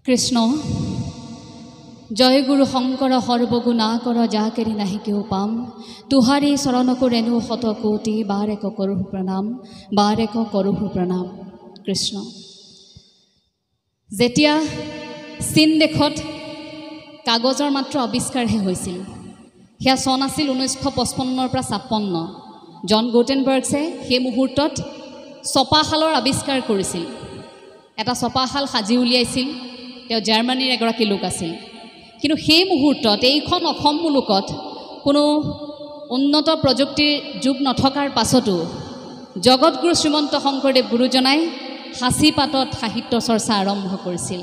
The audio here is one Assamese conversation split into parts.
কৃষ্ণ জয় গুৰু শঙ্কৰ সৰ্বগুণা কৰ যাকেৰি নাহি কেও পাম তুহাৰি চৰণকো ৰেণু শত কোটি বাৰেক কৰোঁ প্ৰণাম বাৰেক কৰোঁ প্ৰণাম। কৃষ্ণ যেতিয়া চীন দেশত কাগজৰ মাত্ৰ আৱিষ্কাৰহে হৈছিল, সেয়া চন আছিল 1955 পৰা 56। জন গুটেনবাৰ্গছে সেই মুহূৰ্তত ছপাশালৰ আৱিষ্কাৰ কৰিছিল। এটা ছপাশাল সাজি উলিয়াইছিল। তেওঁ জাৰ্মানীৰ এগৰাকী লোক আছিল। কিন্তু সেই মুহূৰ্তত এইখন অসম মুলুকত কোনো উন্নত প্ৰযুক্তিৰ যুগ নথকাৰ পাছতো জগতগুৰু শ্ৰীমন্ত শংকৰদেৱ গুৰুজনাই সাঁচি পাতত সাহিত্য চৰ্চা আৰম্ভ কৰিছিল।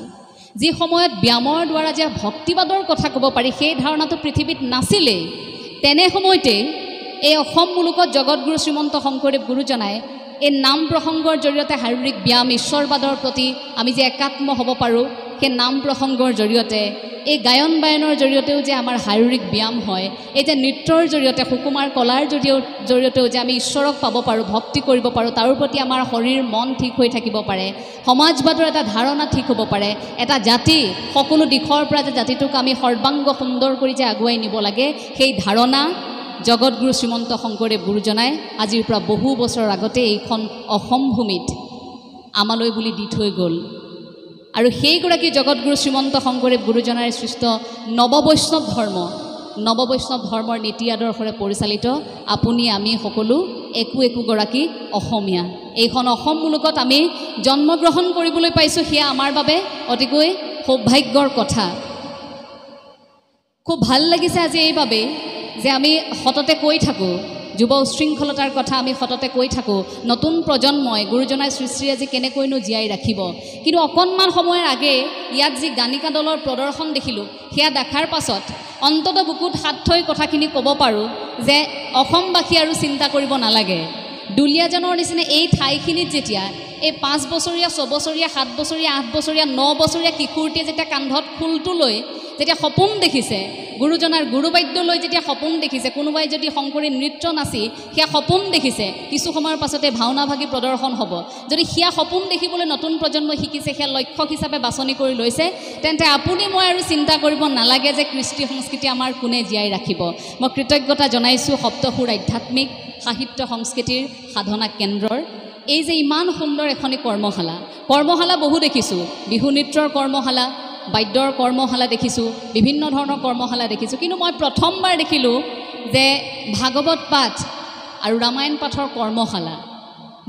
যি সময়ত ব্যায়ামৰ দ্বাৰা যে ভক্তিবাদৰ কথা ক'ব পাৰি সেই ধাৰণাটো পৃথিৱীত নাছিলেই, তেনে সময়তে এই অসম মুলুকত জগতগুৰু শ্ৰীমন্ত শংকৰদেৱ গুৰুজনাই এই নাম প্ৰসংগৰ জৰিয়তে শাৰীৰিক ব্যায়াম ঈশ্বৰবাদৰ প্ৰতি আমি যে একাত্ম হ'ব পাৰোঁ, সেই নাম প্ৰসংগৰ জৰিয়তে এই গায়ন বায়নৰ জৰিয়তেও যে আমাৰ শাৰীৰিক ব্যায়াম হয়, এই যে নৃত্যৰ জৰিয়তে সুকুমাৰ কলাৰ জৰিয়তেও যে আমি ঈশ্বৰক পাব পাৰোঁ, ভক্তি কৰিব পাৰোঁ, তাৰ প্ৰতি আমাৰ শৰীৰ মন ঠিক হৈ থাকিব পাৰে, সমাজবাদৰ এটা ধাৰণা ঠিক হ'ব পাৰে, এটা জাতি সকলো দিশৰ পৰা যে জাতিটোক আমি সৰ্বাংগ সুন্দৰ কৰি যে আগুৱাই নিব লাগে, সেই ধাৰণা জগতগুৰু শ্ৰীমন্ত শংকৰদেৱ গুৰুজনাই আজিৰ পৰা বহু বছৰৰ আগতে এইখন অসম ভূমিত আমালৈ বুলি দি থৈ গ'ল। আৰু সেইগৰাকী জগতগুৰু শ্ৰীমন্ত শংকৰদেৱ গুৰুজনাৰ সৃষ্ট নৱবৈষ্ণৱ ধৰ্মৰ নীতি আদৰ্শৰে পৰিচালিত আপুনি আমি সকলো একোগৰাকী অসমীয়া। এইখন অসম মুলুকত আমি জন্মগ্ৰহণ কৰিবলৈ পাইছোঁ, সেয়া আমাৰ বাবে অতিকৈ সৌভাগ্যৰ কথা। খুব ভাল লাগিছে আজি এইবাবে যে আমি সততে কৈ থাকোঁ যুৱ উশৃংখলতাৰ কথা, আমি সততে কৈ থাকোঁ নতুন প্ৰজন্মই গুৰুজনাই সৃষ্টি আজি কেনেকৈনো জীয়াই ৰাখিব। কিন্তু অকণমান সময়ৰ আগে ইয়াত যি গানিকা দলৰ প্ৰদৰ্শন দেখিলোঁ, সেয়া দেখাৰ পাছত অন্তত বুকুত হাত থৈ কথাখিনি ক'ব পাৰোঁ যে অসমবাসী আৰু চিন্তা কৰিব নালাগে। দুলীয়াজানৰ নিচিনা এই ঠাইখিনিত যেতিয়া এই 5 বছৰীয়া 6 বছৰীয়া 7 বছৰীয়া 8 বছৰীয়া 9 বছৰীয়া কিশোৰটিয়ে যেতিয়া কান্ধত খোলটো লৈ যেতিয়া সপোন দেখিছে, গুৰুজনাৰ গুৰুবাদ্য লৈ যেতিয়া সপোন দেখিছে, কোনোবাই যদি শংকৰী নৃত্য নাচি সেয়া সপোন দেখিছে, কিছু সময়ৰ পাছতে ভাওনাভাগী প্ৰদৰ্শন হ'ব, যদি সেয়া সপোন দেখিবলৈ নতুন প্ৰজন্মই শিকিছে, সেয়া লক্ষ্য হিচাপে বাছনি কৰি লৈছে, তেন্তে আপুনি মই আৰু চিন্তা কৰিব নালাগে যে কৃষ্টি সংস্কৃতি আমাৰ কোনে জীয়াই ৰাখিব। মই কৃতজ্ঞতা জনাইছোঁ সপ্তসুৰ আধ্যাত্মিক সাহিত্য সংস্কৃতিৰ সাধনা কেন্দ্ৰৰ এই যে ইমান সুন্দৰ এখনি কৰ্মশালা বহু দেখিছোঁ, বিহু নৃত্যৰ কৰ্মশালা, বাদ্যৰ কৰ্মশালা দেখিছোঁ, বিভিন্ন ধৰণৰ কৰ্মশালা দেখিছোঁ। কিন্তু মই প্ৰথমবাৰ দেখিলোঁ যে ভাগৱত পাঠ আৰু ৰামায়ণ পাঠৰ কৰ্মশালা,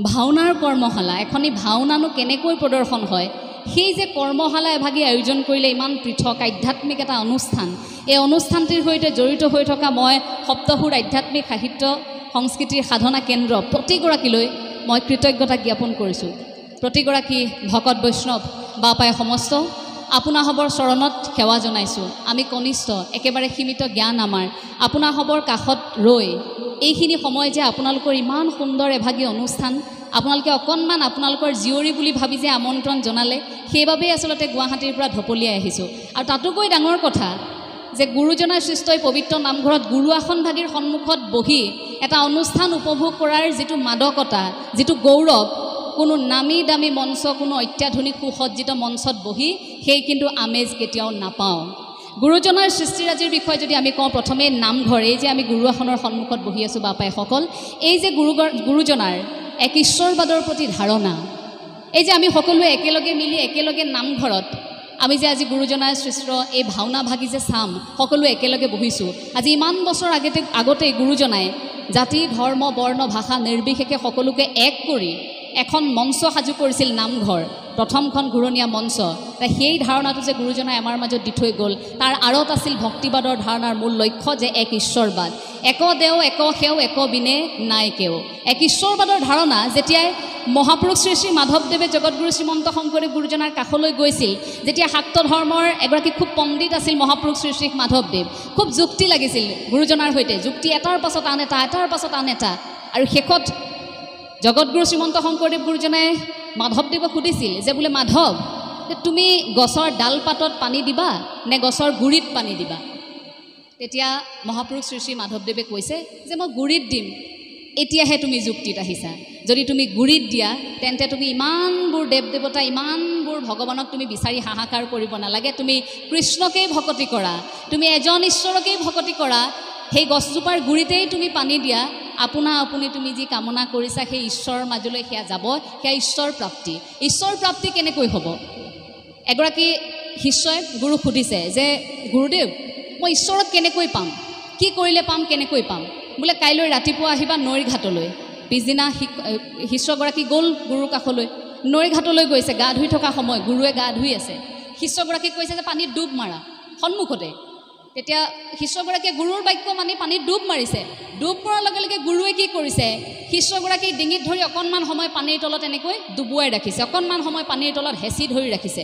ভাওনাৰ কৰ্মশালা, এখনি ভাওনানো কেনেকৈ প্ৰদৰ্শন হয়, সেই যে কৰ্মশালা এভাগি আয়োজন কৰিলে ইমান পৃথক আধ্যাত্মিক এটা অনুষ্ঠান, এই অনুষ্ঠানটিৰ সৈতে জড়িত হৈ থকা মই সপ্তসুৰ আধ্যাত্মিক সাহিত্য সংস্কৃতিৰ সাধনা কেন্দ্ৰ প্ৰতিগৰাকীলৈ মই কৃতজ্ঞতা জ্ঞাপন কৰিছোঁ। প্ৰতিগৰাকী ভকত বৈষ্ণৱ বাপাই সমস্ত আপোনাসৱৰ চৰণত সেৱা জনাইছোঁ। আমি কনিষ্ঠ, একেবাৰে সীমিত জ্ঞান আমাৰ, আপোনাসৱৰ কাষত ৰৈ এইখিনি সময় যে আপোনালোকৰ ইমান সুন্দৰ এভাগী অনুষ্ঠান, আপোনালোকে অকণমান আপোনালোকৰ জীয়ৰী বুলি ভাবি যে আমন্ত্ৰণ জনালে, সেইবাবেই আচলতে গুৱাহাটীৰ পৰা ঢপলিয়াই আহিছোঁ। আৰু তাতোকৈ ডাঙৰ কথা যে গুৰুজনাৰ সৃষ্ট এই পবিত্ৰ নামঘৰত গুৰু আসনভাগীৰ সন্মুখত বহি এটা অনুষ্ঠান উপভোগ কৰাৰ যিটো মাদকতা, যিটো গৌৰৱ, কোনো নামী দামী মঞ্চ, কোনো অত্যাধুনিক সুসজ্জিত মঞ্চত বহি সেই কিন্তু আমেজ কেতিয়াও নাপাওঁ। গুৰুজনাৰ সৃষ্টিৰাজিৰ বিষয়ে যদি আমি কওঁ, প্ৰথমে নামঘৰ, এই যে আমি গুৰু আসনৰ সন্মুখত বহি আছোঁ বাপাইসকল, এই যে গুৰুজনাৰ এক ঈশ্বৰবাদৰ প্ৰতি ধাৰণা, এই যে আমি সকলোৱে একেলগে মিলি একেলগে নামঘৰত আমি যে আজি গুৰুজনাৰ সৃষ্ট এই ভাওনা ভাগি যে চাম, সকলোৱে একেলগে বহিছোঁ। আজি ইমান বছৰ আগতেই গুৰুজনাই জাতি ধৰ্ম বৰ্ণ ভাষা নিৰ্বিশেষে সকলোকে এক কৰি এখন মঞ্চ সাজু কৰিছিল, নামঘৰ, প্ৰথমখন ঘূৰণীয়া মঞ্চ। সেই ধাৰণাটো যে গুৰুজনাই আমাৰ মাজত দি থৈ গ'ল, তাৰ আঁৰত আছিল ভক্তিবাদৰ ধাৰণাৰ মূল লক্ষ্য যে এক ঈশ্বৰবাদ, এক দেও এক সেও এক বিনে নাই কেও, এক ঈশ্বৰবাদৰ ধাৰণা। যেতিয়াই মহাপুৰুষ শ্ৰী শ্ৰী মাধৱদেৱে জগতগুৰু শ্ৰীমন্ত শংকৰদেৱ গুৰুজনাৰ কাষলৈ গৈছিল, যেতিয়া শাক্ত ধৰ্মৰ এগৰাকী খুব পণ্ডিত আছিল মহাপুৰুষ শ্ৰী শ্ৰী মাধৱদেৱ, খুব যুক্তি লাগিছিল গুৰুজনাৰ সৈতে, যুক্তি এটাৰ পাছত আন এটা, এটাৰ পাছত আন এটা, আৰু শেষত জগতগুৰু শ্ৰীমন্ত শংকৰদেৱ গুৰুজনাই মাধৱদেৱক সুধিছিল যে বোলে মাধৱ, তুমি গছৰ ডাল পাতত পানী দিবা নে গছৰ গুৰিত পানী দিবা? তেতিয়া মহাপুৰুষ শ্ৰী শ্ৰী মাধৱদেৱে কৈছে যে মই গুৰিত দিম। এতিয়াহে তুমি যুক্তিত আহিছা যদি তুমি গুৰিত দিয়া তেন্তে তুমি ইমানবোৰ দেৱ দেৱতা ইমানবোৰ ভগৱানক তুমি বিচাৰি হাহাকাৰ কৰিব নালাগে তুমি কৃষ্ণকেই ভকতি কৰা তুমি এজন ঈশ্বৰকেই ভকতি কৰা সেই গছজোপাৰ গুৰিতেই তুমি পানী দিয়া আপুনি তুমি যি কামনা কৰিছা সেই ঈশ্বৰৰ মাজলৈ সেয়া যাব সেয়া ঈশ্বৰ প্ৰাপ্তি কেনেকৈ হ'ব এগৰাকী শিষ্যই গুৰুক সুধিছে যে গুৰুদেৱ মই ঈশ্বৰক কেনেকৈ পাম কি কৰিলে পাম কেনেকৈ পাম বোলে কাইলৈ ৰাতিপুৱা আহিবা নৈৰ ঘাটলৈ পিছদিনা শিষ্যগৰাকী গ'ল গুৰুৰ কাষলৈ নৈৰ ঘাটলৈ গৈছে গা ধুই থকা সময় গুৰুৱে গা ধুই আছে শিষ্যগৰাকীক কৈছে যে পানীত ডুব মাৰা সন্মুখতে তেতিয়া শিষ্যগৰাকীয়ে গুৰুৰ বাক্য মানি পানীত ডুব মাৰিছে ডুব মৰাৰ লগে লগে গুৰুৱে কি কৰিছে শিষ্যগৰাকীক ডিঙিত ধৰি অকণমান সময় পানীৰ তলত এনেকৈ ডুবুৱাই ৰাখিছে অকণমান সময় পানীৰ তলত হেঁচি ধৰি ৰাখিছে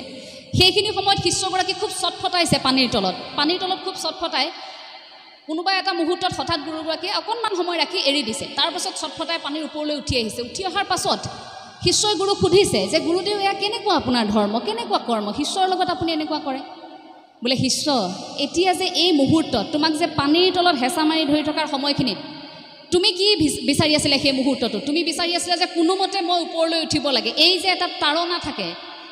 সেইখিনি সময়ত শিষ্যগৰাকী খুব চটফটাইছে পানীৰ তলত খুব চটফটাই কোনোবা এটা মুহূৰ্তত হঠাৎ গুৰুগৰাকীয়ে অকণমান সময় ৰাখি এৰি দিছে তাৰপাছত চটফটাই পানীৰ ওপৰলৈ উঠি আহিছে উঠি অহাৰ পাছত শিষ্যই গুৰুক সুধিছে যে গুৰুদেৱ এয়া কেনেকুৱা আপোনাৰ ধৰ্ম কেনেকুৱা কৰ্ম শিষ্যৰ লগত আপুনি এনেকুৱা কৰে বোলে শিষ্য এতিয়া যে এই মুহূৰ্তত তোমাক যে পানীৰ তলত হেঁচা মাৰি ধৰি থকাৰ সময়খিনিত তুমি কি বিচাৰি আছিলে সেই মুহূৰ্তটো তুমি বিচাৰি আছিলা যে কোনোমতে মই ওপৰলৈ উঠিব লাগে এই যে এটা তাৰণা থাকে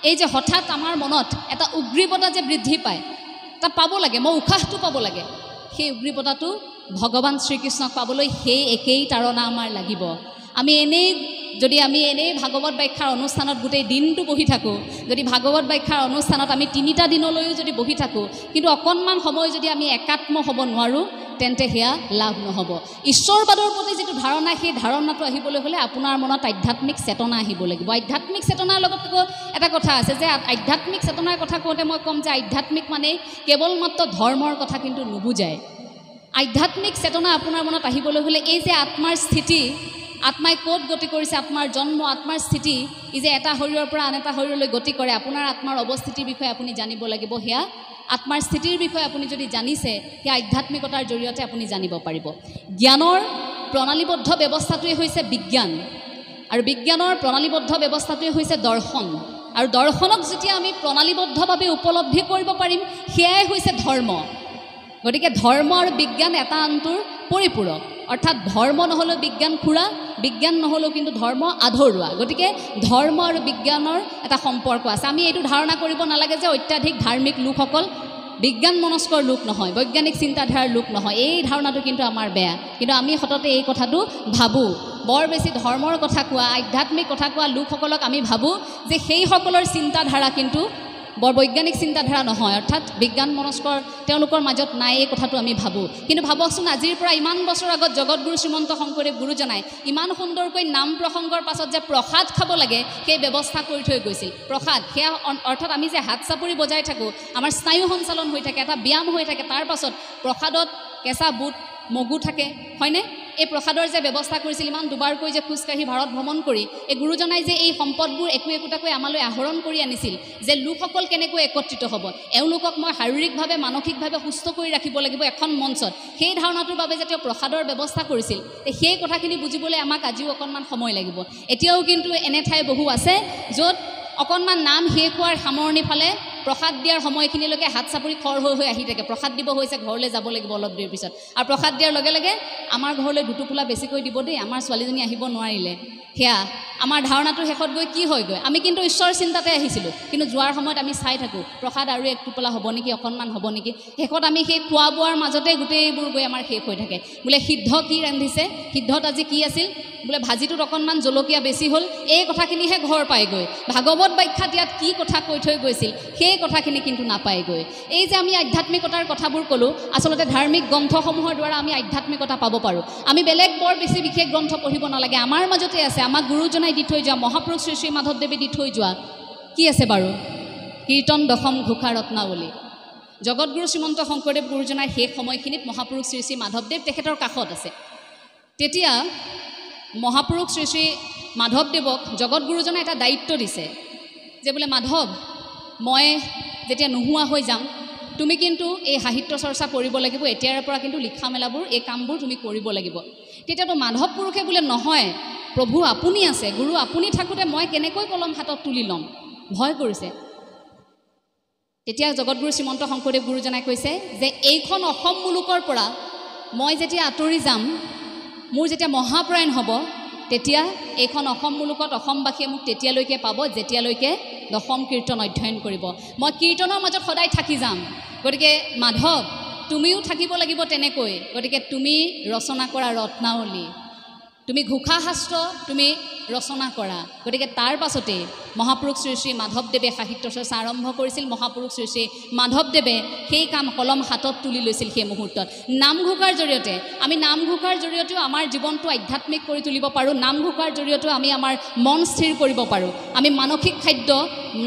এই যে হঠাৎ আমাৰ মনত এটা উগ্ৰীৱতা যে বৃদ্ধি পায় তাক পাব লাগে মই উশাহটো পাব লাগে সেই উগ্ৰীৱতাটো ভগৱান শ্ৰীকৃষ্ণক পাবলৈ সেই একেই তাৰণা আমাৰ লাগিব যদি আমি এনেই ভাগৱত ব্যাখ্যাৰ অনুষ্ঠানত গোটেই দিনটো বহি থাকোঁ যদি ভাগৱত ব্যাখ্যাৰ অনুষ্ঠানত আমি 3টা দিনলৈও যদি বহি থাকোঁ কিন্তু অকণমান সময় যদি আমি একাত্ম হ'ব নোৱাৰোঁ তেন্তে সেয়া লাভ নহ'ব ঈশ্বৰবাদৰ প্ৰতি যিটো ধাৰণা সেই ধাৰণাটো আহিবলৈ হ'লে আপোনাৰ মনত আধ্যাত্মিক চেতনা আহিব লাগিব আধ্যাত্মিক চেতনাৰ লগত এটা কথা আছে যে আধ্যাত্মিক চেতনাৰ কথা কওঁতে মই ক'ম যে আধ্যাত্মিক মানে কেৱল মাত্ৰ ধৰ্মৰ কথা কিন্তু নুবুজায় আধ্যাত্মিক চেতনা আপোনাৰ মনত আহিবলৈ হ'লে এই যে আত্মাৰ স্থিতি আত্মাই ক'ত গতি কৰিছে আত্মাৰ জন্ম আত্মাৰ স্থিতি ই যে এটা শৰীৰৰ পৰা আন এটা শৰীৰলৈ গতি কৰে আপোনাৰ আত্মাৰ অৱস্থিতিৰ বিষয়ে আপুনি জানিব লাগিব সেয়া আত্মাৰ স্থিতিৰ বিষয়ে আপুনি যদি জানিছে সেই আধ্যাত্মিকতাৰ জৰিয়তে আপুনি জানিব পাৰিব জ্ঞানৰ প্ৰণালীবদ্ধ ব্যৱস্থাটোৱে হৈছে বিজ্ঞান আৰু বিজ্ঞানৰ প্ৰণালীবদ্ধ ব্যৱস্থাটোৱে হৈছে দৰ্শন আৰু দৰ্শনক যেতিয়া আমি প্ৰণালীবদ্ধভাৱে উপলব্ধি কৰিব পাৰিম সেয়াই হৈছে ধৰ্ম গতিকে ধৰ্ম আৰু বিজ্ঞান এটা আনটোৰ পৰিপূৰক অৰ্থাৎ ধৰ্ম নহ'লেও বিজ্ঞান খুৰা বিজ্ঞান নহ'লেও কিন্তু ধৰ্ম আধৰুৱা গতিকে ধৰ্ম আৰু বিজ্ঞানৰ এটা সম্পৰ্ক আছে আমি এইটো ধাৰণা কৰিব নালাগে যে অত্যাধিক ধাৰ্মিক লোকসকল বিজ্ঞান মনস্কৰ লোক নহয় বৈজ্ঞানিক চিন্তাধাৰাৰ লোক নহয় এই ধাৰণাটো কিন্তু আমাৰ বেয়া কিন্তু আমি সততে এই কথাটো ভাবোঁ বৰ বেছি ধৰ্মৰ কথা কোৱা আধ্যাত্মিক কথা কোৱা লোকসকলক আমি ভাবোঁ যে সেইসকলৰ চিন্তাধাৰা কিন্তু বৰ বৈজ্ঞানিক চিন্তাধাৰা নহয় অৰ্থাৎ বিজ্ঞান মনস্কৰ তেওঁলোকৰ মাজত নাই এই কথাটো আমি ভাবোঁ কিন্তু ভাবকচোন আজিৰ পৰা ইমান বছৰ আগত জগতগুৰু শ্ৰীমন্ত শংকৰদেৱ গুৰুজনাই ইমান সুন্দৰকৈ নাম প্ৰসংগৰ পাছত যে প্ৰসাদ খাব লাগে সেই ব্যৱস্থা কৰি থৈ গৈছিল প্ৰসাদ সেয়া অৰ্থাৎ আমি যে হাত চাপৰি বজাই থাকোঁ আমাৰ স্নায়ু সঞ্চালন হৈ থাকে এটা ব্যায়াম হৈ থাকে তাৰ পাছত প্ৰসাদত কেঁচা বুট মগু থাকে হয়নে এই প্ৰসাদৰ যে ব্যৱস্থা কৰিছিল ইমান দুবাৰকৈ যে খোজকাঢ়ি ভাৰত ভ্ৰমণ কৰি এই গুৰুজনাই যে এই সম্পদবোৰ একোটাকৈ আমালৈ আহৰণ কৰি আনিছিল যে লোকসকল কেনেকৈ একত্ৰিত হ'ব এওঁলোকক মই শাৰীৰিকভাৱে মানসিকভাৱে সুস্থ কৰি ৰাখিব লাগিব এখন মঞ্চত সেই ধাৰণাটোৰ বাবে যে তেওঁ প্ৰসাদৰ ব্যৱস্থা কৰিছিল সেই কথাখিনি বুজিবলৈ আমাক আজিও অকণমান সময় লাগিব এতিয়াও কিন্তু এনে ঠাই বহু আছে য'ত অকণমান নাম শেষ হোৱাৰ সামৰণি ফালে প্ৰসাদ দিয়াৰ সময়খিনিলৈকে হাত চাপৰি খৰ হৈ আহি থাকে প্ৰসাদ দিব হৈছে ঘৰলৈ যাব লাগিব অলপ দেৰিৰ পিছত আৰু প্ৰসাদ দিয়াৰ লগে লগে আমাৰ ঘৰলৈ দুটোপোলা বেছিকৈ দিব দেই আমাৰ ছোৱালীজনী আহিব নোৱাৰিলে সেয়া আমাৰ ধাৰণাটো শেষত গৈ কি হয়গৈ আমি কিন্তু ঈশ্বৰ চিন্তাতে আহিছিলোঁ কিন্তু যোৱাৰ সময়ত আমি চাই থাকোঁ প্ৰসাদ আৰু এক টোপোলা হ'ব নেকি অকণমান হ'ব নেকি শেষত আমি সেই খোৱা বোৱাৰ মাজতে গোটেইবোৰ গৈ আমাৰ শেষ হৈ থাকে বোলে সিদ্ধ কি ৰান্ধিছে সিদ্ধত আজি কি আছিল বোলে ভাজিটোত অকণমান জলকীয়া বেছি হ'ল এই কথাখিনিহে ঘৰ পায়গৈ ভাগৱত ব্যাখ্যাত ইয়াত কি কথা কৈ থৈ গৈছিল সেই কথাখিনি কিন্তু নাপায়গৈ এই যে আমি আধ্যাত্মিকতাৰ কথাবোৰ ক'লোঁ আচলতে ধাৰ্মিক গ্ৰন্থসমূহৰ দ্বাৰা আমি আধ্যাত্মিকতা পাব পাৰোঁ আমি বেলেগ বৰ বেছি বিশেষ গ্ৰন্থ পঢ়িব নালাগে আমাৰ মাজতে আছে আমাক গুৰুজনাই দি থৈ যোৱা মহাপুৰুষ শ্ৰী শ্ৰী মাধৱদেৱে দি থৈ যোৱা কি আছে বাৰু কীৰ্তন দশম ঘোষা ৰত্নাৱলী জগতগুৰু শ্ৰীমন্ত শংকৰদেৱ গুৰুজনাৰ শেষ সময়খিনিত মহাপুৰুষ শ্ৰী শ্ৰী মাধৱদেৱ তেখেতৰ কাষত আছে তেতিয়া মহাপুৰুষ শ্ৰী শ্ৰী মাধৱদেৱক জগতগুৰুজনে এটা দায়িত্ব দিছে যে বোলে মাধৱ মই যেতিয়া নোহোৱা হৈ যাম তুমি কিন্তু এই সাহিত্য চৰ্চা কৰিব লাগিব এতিয়াৰ পৰা কিন্তু লিখা মেলাবোৰ এই কামবোৰ তুমি কৰিব লাগিব তেতিয়াতো মাধৱ পুৰুষে বোলে নহয় প্ৰভু আপুনি আছে গুৰু আপুনি থাকোঁতে মই কেনেকৈ কলম হাতত তুলি ল'ম ভয় কৰিছে তেতিয়া জগতগুৰু শ্ৰীমন্ত শংকৰদেৱ গুৰুজনাই কৈছে যে এইখন অসম মুলুকৰ পৰা মই যেতিয়া আঁতৰি যাম মোৰ যেতিয়া মহাপ্ৰয়াণ হ'ব তেতিয়া এইখন অসম মুলুকত অসমবাসীয়ে মোক তেতিয়ালৈকে পাব যেতিয়ালৈকে দশম কীৰ্তন অধ্যয়ন কৰিব। মই কীৰ্তনৰ মাজত সদায় থাকি যাম। গতিকে মাধৱ তুমিও থাকিব লাগিব তেনেকৈ। গতিকে তুমি ৰচনা কৰা ৰত্নাৱলী, তুমি ঘোষা শাস্ত্ৰ তুমি ৰচনা কৰা। গতিকে তাৰ পাছতে মহাপুৰুষ শ্ৰী শ্ৰী মাধৱদেৱে সাহিত্য চৰ্চা আৰম্ভ কৰিছিল। মহাপুৰুষ শ্ৰী শ্ৰী মাধৱদেৱে সেই কাম কলম হাতত তুলি লৈছিল। সেই মুহূৰ্তত নামঘোষাৰ জৰিয়তে আমি নামঘোষাৰ জৰিয়তেও আমাৰ জীৱনটো আধ্যাত্মিক কৰি তুলিব পাৰোঁ। নামঘোষাৰ জৰিয়তেও আমি আমাৰ মন স্থিৰ কৰিব পাৰোঁ। আমি মানসিক খাদ্য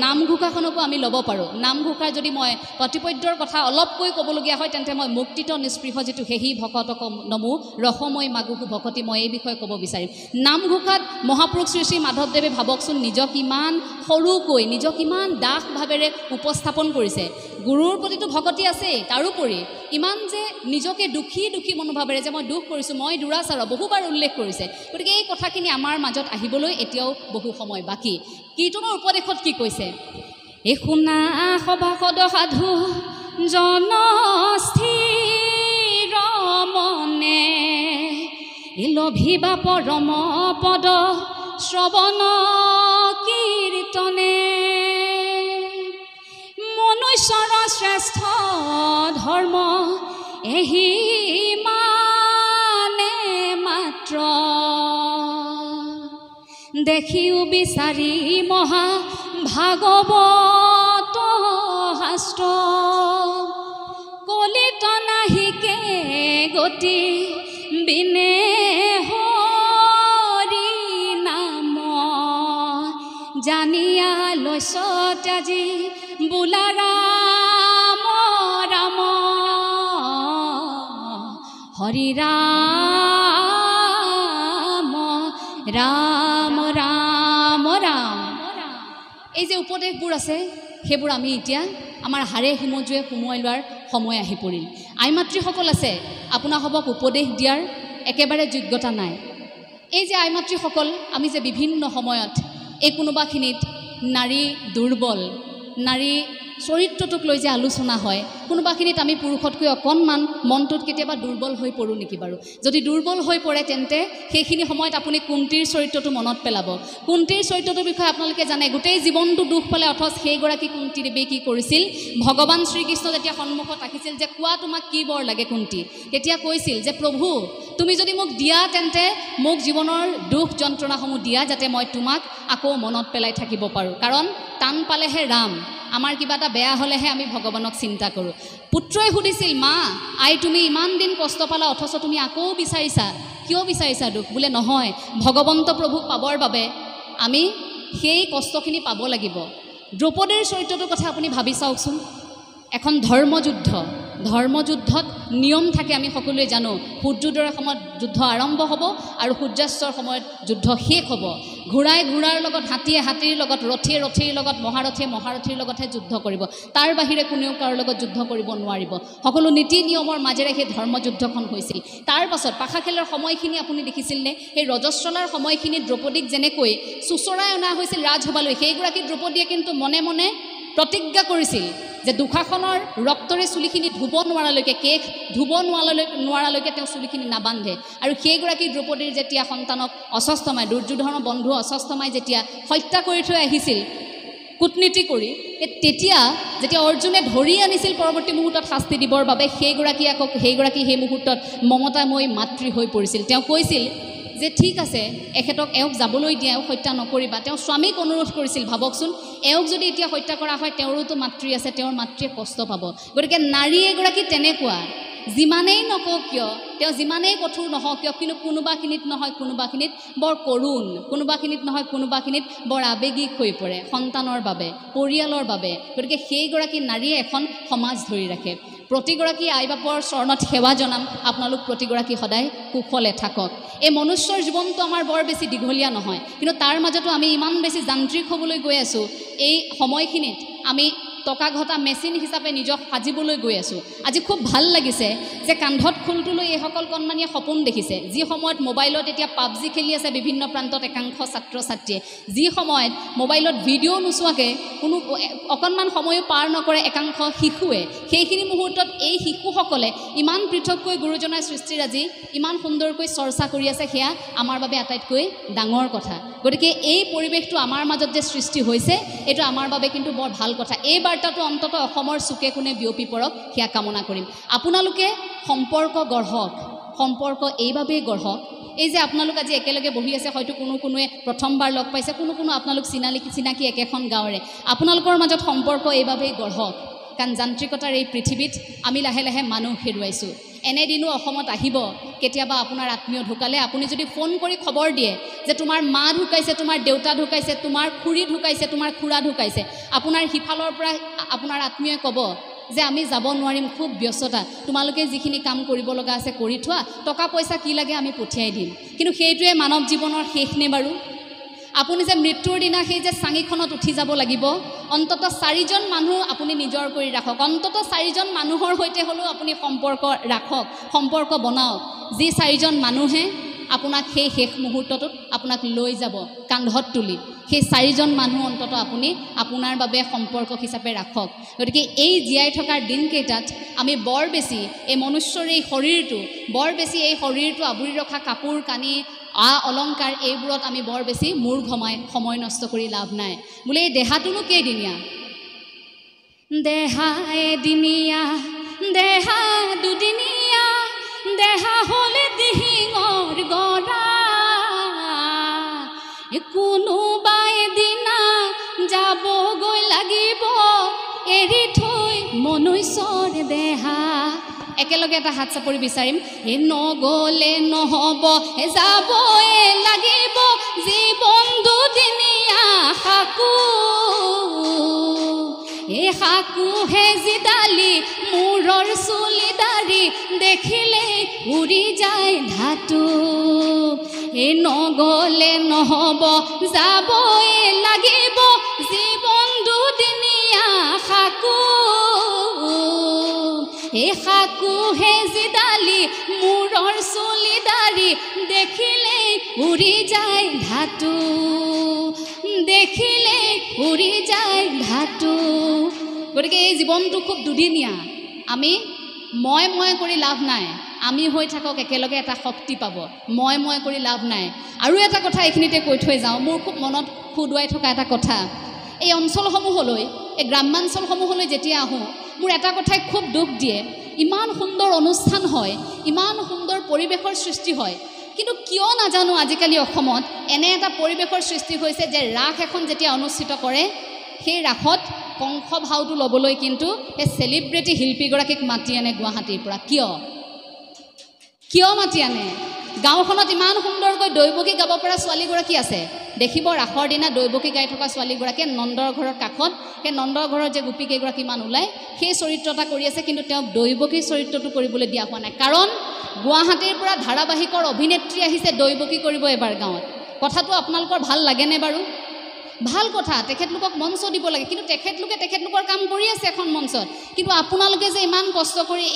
নামঘোষাখনকো আমি ল'ব পাৰোঁ। নামঘোষাৰ যদি মই প্ৰতিপদ্যৰ কথা অলপকৈ ক'বলগীয়া হয় তেন্তে মই মুক্তিত নিস্পৃহ যিটো সেহি ভকতক নমো ৰসময় মাগুহু ভকতি, মই এই বিষয়ে ক'ব বিচাৰিম। নামঘোষাত মহাপুৰুষ শ্ৰী শ্ৰী মাধৱদেৱে ভাবকচোন নিজক ইমান সৰুকৈ, নিজক ইমান দাসভাৱেৰে উপস্থাপন কৰিছে। গুৰুৰ প্ৰতিটো ভকতি আছেই, তাৰোপৰি ইমান যে নিজকে দুখী দুখী মনোভাৱেৰে যে মই দুখ কৰিছোঁ, মই দুৰাচাৰ বহুবাৰ উল্লেখ কৰিছে। গতিকে এই কথাখিনি আমাৰ মাজত আহিবলৈ এতিয়াও বহু সময় বাকী। কীৰ্তনৰ উপদেশত কি কৈছে? এই শুনা সভাসদ সাধু জনস্থিৰ মনে, এই লভিবা পৰম পদ শ্ৰৱণ কীৰ্তনে, মনুষ্যৰ শ্ৰেষ্ঠ ধৰ্ম এহি মানে মাত্ৰ, দেখিও বিচাৰি মহা ভাগৱত শাস্ত্ৰ, কলিত নাহিকে গতি বিনে হৰি নাম, জানিয়া লৈছ আজি বোলা ৰাম ৰাম, হৰি ৰাম ৰাম ৰাম ৰাম। এই যে উপদেশবোৰ আছে সেইবোৰ আমি এতিয়া আমাৰ হাড়ে হিমজুৱে সুমুৱাই লোৱাৰ সময় আহি পৰিল। আই মাতৃসকল আছে, আপোনাসৱক উপদেশ দিয়াৰ একেবাৰে যোগ্যতা নাই। এই যে আই মাতৃসকল, আমি যে বিভিন্ন সময়ত এই কোনোবাখিনিত নাৰী দুৰ্বল, নাৰী চৰিত্ৰটোক লৈ যে আলোচনা হয়, কোনোবাখিনিত আমি পুৰুষতকৈ অকণমান মনটোত কেতিয়াবা দুৰ্বল হৈ পৰোঁ নেকি বাৰু? যদি দুৰ্বল হৈ পৰে তেন্তে সেইখিনি সময়ত আপুনি কুন্তীৰ চৰিত্ৰটো মনত পেলাব। কুন্তীৰ চৰিত্ৰটোৰ বিষয়ে আপোনালোকে জানে, গোটেই জীৱনটো দুখ পালে, অথচ সেইগৰাকী কুন্তী দেৱীয়ে কি কৰিছিল? ভগৱান শ্ৰীকৃষ্ণ যেতিয়া সন্মুখত ৰাখিছিল যে কোৱা তোমাক কি বৰ লাগে কুন্তী, তেতিয়া কৈছিল যে প্ৰভু তুমি যদি মোক দিয়া তেন্তে মোক জীৱনৰ দুখ যন্ত্ৰণাসমূহ দিয়া, যাতে মই তোমাক আকৌ মনত পেলাই থাকিব পাৰোঁ। কাৰণ টান পালেহে ৰাম, আমাৰ কিবা এটা বেয়া হ'লেহে আমি ভগৱানক চিন্তা কৰোঁ। পুত্ৰই সুধিছিল, মা আই তুমি ইমান দিন কষ্ট পালা, অথচ তুমি আকৌ বিচাৰিছা, কিয় বিচাৰিছা দুখ? বোলে নহয়, ভগৱন্ত প্ৰভুক পাবৰ বাবে আমি সেই কষ্টখিনি পাব লাগিব। দ্ৰৌপদীৰ চৰিত্ৰটোৰ কথা আপুনি ভাবি চাওকচোন। এখন ধৰ্মযুদ্ধত নিয়ম থাকে, আমি সকলোৱে জানো। সূৰ্যোদয়ৰ সময়ত যুদ্ধ আৰম্ভ হ'ব আৰু সূৰ্যাস্তৰ সময়ত যুদ্ধ শেষ হ'ব। ঘোঁৰাই ঘোঁৰাৰ লগত, হাতীয়ে হাতীৰ লগত, ৰথীয়ে ৰথীৰ লগত, মহাৰথীয়ে মহাৰথীৰ লগতহে যুদ্ধ কৰিব। তাৰ বাহিৰে কোনেও কাৰো লগত যুদ্ধ কৰিব নোৱাৰিব। সকলো নীতি নিয়মৰ মাজেৰে সেই ধৰ্মযুদ্ধখন হৈছিল। তাৰ পাছত পাশা খেলৰ সময়খিনি আপুনি দেখিছিলনে? সেই ৰজস্বলাৰ সময়খিনিত দ্ৰৌপদীক যেনেকৈ চুচৰাই অনা হৈছিল ৰাজসভালৈ, সেইগৰাকী দ্ৰৌপদীয়ে কিন্তু মনে মনে প্ৰতিজ্ঞা কৰিছিল যে দুশাসনৰ ৰক্তৰে চুলিখিনি ধুব নোৱাৰালৈকে, কেশ ধুব নোৱাৰালৈকে তেওঁ চুলিখিনি নাবান্ধে। আৰু সেইগৰাকী দ্ৰৌপদীৰ যেতিয়া সন্তানক অশ্বস্থমাই, দুৰ্যোধনৰ বন্ধু অশ্বস্থমাই যেতিয়া হত্যা কৰি থৈ আহিছিল কূটনীতি কৰি, তেতিয়া যেতিয়া অৰ্জুনে ধৰি আনিছিল পৰৱৰ্তী মুহূৰ্তত শাস্তি দিবৰ বাবে, সেইগৰাকী সেই মুহূৰ্তত মমতাময়ী মাতৃ হৈ পৰিছিল। তেওঁ কৈছিল যে ঠিক আছে, এওঁক যাবলৈ দিয়া, এওঁক হত্যা নকৰিবা। তেওঁ স্বামীক অনুৰোধ কৰিছিল। ভাবকচোন, এওঁক যদি এতিয়া হত্যা কৰা হয় তেওঁৰোতো মাতৃ আছে, তেওঁৰ মাতৃয়ে কষ্ট পাব। গতিকে নাৰী এগৰাকী তেনেকুৱা, যিমানেই নকওঁ কিয়, তেওঁ যিমানেই কঠোৰ নহওক কিয়, কিন্তু কোনোবাখিনিত নহয় কোনোবাখিনিত বৰ কৰোণ, কোনোবাখিনিত নহয় কোনোবাখিনিত বৰ আৱেগিক হৈ পৰে সন্তানৰ বাবে, পৰিয়ালৰ বাবে। গতিকে সেইগৰাকী নাৰীয়ে এখন সমাজ ধৰি ৰাখে। প্ৰতিগৰাকী আই বাপৰ চৰণত সেৱা জনাম, আপোনালোক প্ৰতিগৰাকী সদায় কুশলে থাকক। এই মনুষ্যৰ জীৱনটো আমাৰ বৰ বেছি দীঘলীয়া নহয়, কিন্তু তাৰ মাজতো আমি ইমান বেছি যান্ত্ৰিক হ'বলৈ গৈ আছোঁ। এই সময়খিনিত আমি টকা ঘটা মেচিন হিচাপে নিজক সাজিবলৈ গৈ আছোঁ। আজি খুব ভাল লাগিছে যে কান্ধত খোলটো লৈ এইসকল কণমানিয়ে সপোন দেখিছে। যি সময়ত মোবাইলত এতিয়া পাবজি খেলি আছে বিভিন্ন প্ৰান্তত একাংশ ছাত্ৰ ছাত্ৰীয়ে, যি সময়ত মোবাইলত ভিডিঅ' নোচোৱাকৈ কোনো অকণমান সময়ো পাৰ নকৰে একাংশ শিশুৱে, সেইখিনি মুহূৰ্তত এই শিশুসকলে ইমান পৃথককৈ গুৰুজনাৰ সৃষ্টিৰ আজি ইমান সুন্দৰকৈ চৰ্চা কৰি আছে, সেয়া আমাৰ বাবে আটাইতকৈ ডাঙৰ কথা। গতিকে এই পৰিৱেশটো আমাৰ মাজত যে সৃষ্টি হৈছে এইটো আমাৰ বাবে কিন্তু বৰ ভাল কথা। এই বাৰ্তাটো অন্ততঃ অসমৰ চুকে কোণে বিয়পি পৰক, সেয়া কামনা কৰিম। আপোনালোকে সম্পৰ্ক গঢ়ক, সম্পৰ্ক এইবাবেই গঢ়ক, এই যে আপোনালোক আজি একেলগে বহি আছে, হয়তো কোনোৱে প্ৰথমবাৰ লগ পাইছে, কোনো আপোনালোক চিনাকি একেখন গাঁৱৰে, আপোনালোকৰ মাজত সম্পৰ্ক এইবাবেই গঢ়ক। কাৰণ যান্ত্ৰিকতাৰ এই পৃথিৱীত আমি লাহে লাহে মানুহ হেৰুৱাইছোঁ। এনেদিনো অসমত আহিব কেতিয়াবা আপোনাৰ আত্মীয় ঢুকালে, আপুনি যদি ফোন কৰি খবৰ দিয়ে যে তোমাৰ মা ঢুকাইছে, তোমাৰ দেউতা ঢুকাইছে, তোমাৰ খুৰী ঢুকাইছে, তোমাৰ খুৰা ঢুকাইছে, আপোনাৰ সিফালৰ পৰা আপোনাৰ আত্মীয়ই ক'ব যে আমি যাব নোৱাৰিম, খুব ব্যস্ততা, তোমালোকে যিখিনি কাম কৰিব লগা আছে কৰি থোৱা, টকা পইচা কি লাগে আমি পঠিয়াই দিম। কিন্তু সেইটোৱে মানৱ জীৱনৰ শেষ নে বাৰু? আপুনি যে মৃত্যুৰ দিনা সেই যে চাঙিখনত উঠি যাব লাগিব, অন্ততঃ 4জন মানুহ আপুনি নিজৰ কৰি ৰাখক, অন্ততঃ 4জন মানুহৰ সৈতে হ'লেও আপুনি সম্পৰ্ক ৰাখক, সম্পৰ্ক বনাওক, যি 4জন মানুহে আপোনাক সেই শেষ মুহূৰ্তটোত আপোনাক লৈ যাব কান্ধত তুলি, সেই 4জন মানুহ অন্ততঃ আপুনি আপোনাৰ বাবে সম্পৰ্ক হিচাপে ৰাখক। গতিকে এই জীয়াই থকাৰ দিনকেইটাত আমি বৰ বেছি এই মনুষ্যৰ এই শৰীৰটো, বৰ বেছি এই শৰীৰটো আৱৰি ৰখা কাপোৰ কানি অলংকাৰ এইবোৰত আমি বৰ বেছি মূৰ ঘমাই সময় নষ্ট কৰি লাভ নাই। বোলে এই দেহাটোনো কেইদিনীয়া, দেহা এদিনীয়া, দেহা দুদিনীয়া, দেহা হ'লে দিহিঙৰ গৰা, কোনোবা এদিনা যাবগৈ লাগিব এৰি থৈ মনুষ্যৰ দেহা। একেলগে এটা হাত চাপৰি বিচাৰিম। হে নগ'লে নহ'ব, হে যাবই লাগিব জীৱন দুদিনীয়া সাকু, এই সাকুহে জিদালি মূৰৰ চুলি দাড়ি দেখিলে উৰি যায় ধাতু। এই নগ'লে নহ'ব, যাবই লাগিব জীৱন দুদিনীয়া সাকু, এই সাকুহে জিদালি মূৰৰ চুলি দাড়ি দেখিলে উৰি যায় ধাতু, দেখিলে উৰি যায় ধাতু। গতিকে এই জীৱনটো খুব দুদিনীয়া, আমি মই কৰি লাভ নাই, আমি হৈ থাকক একেলগে এটা শক্তি পাব, মই কৰি লাভ নাই। আৰু এটা কথা এইখিনিতে কৈ থৈ যাওঁ, মোৰ খুব মনত খুদুৱাই থকা এটা কথা, এই অঞ্চলসমূহলৈ, এই গ্ৰাম্যাঞ্চলসমূহলৈ যেতিয়া আহোঁ, মোৰ এটা কথাই খুব দুখ দিয়ে, ইমান সুন্দৰ অনুষ্ঠান হয়, ইমান সুন্দৰ পৰিৱেশৰ সৃষ্টি হয়, কিন্তু কিয় নাজানো আজিকালি অসমত এনে এটা পৰিৱেশৰ সৃষ্টি হৈছে যে ৰাস এখন যেতিয়া অনুষ্ঠিত কৰে, সেই ৰাসত কংস ভাওটো ল'বলৈ কিন্তু সেই চেলিব্ৰিটি শিল্পীগৰাকীক মাতি আনে গুৱাহাটীৰ পৰা। কিয় মাতি আনে? গাঁওখনত ইমান সুন্দৰকৈ দৈৱকী গাব পৰা ছোৱালীগৰাকী আছে, দেখিব ৰাসৰ দিনা দৈৱকী গাই থকা ছোৱালীগৰাকীয়ে নন্দৰ ঘৰৰ কাষত, সেই নন্দৰ ঘৰৰ যে গোপীকেইগৰাকীমান ওলায় সেই চৰিত্ৰ এটা কৰি আছে, কিন্তু তেওঁক দৈৱকীৰ চৰিত্ৰটো কৰিবলৈ দিয়া হোৱা নাই, কাৰণ গুৱাহাটীৰ পৰা ধাৰাবাহিকৰ অভিনেত্ৰী আহিছে দৈৱকী কৰিব এবাৰ গাঁৱত। কথাটো আপোনালোকৰ ভাল লাগেনে বাৰু? ভাল কথা, তেখেতলোকক মঞ্চ দিব লাগে, কিন্তু তেখেতলোকৰ কাম কৰি আছে এখন মঞ্চত, কিন্তু আপোনালোকে যে ইমান কষ্ট কৰি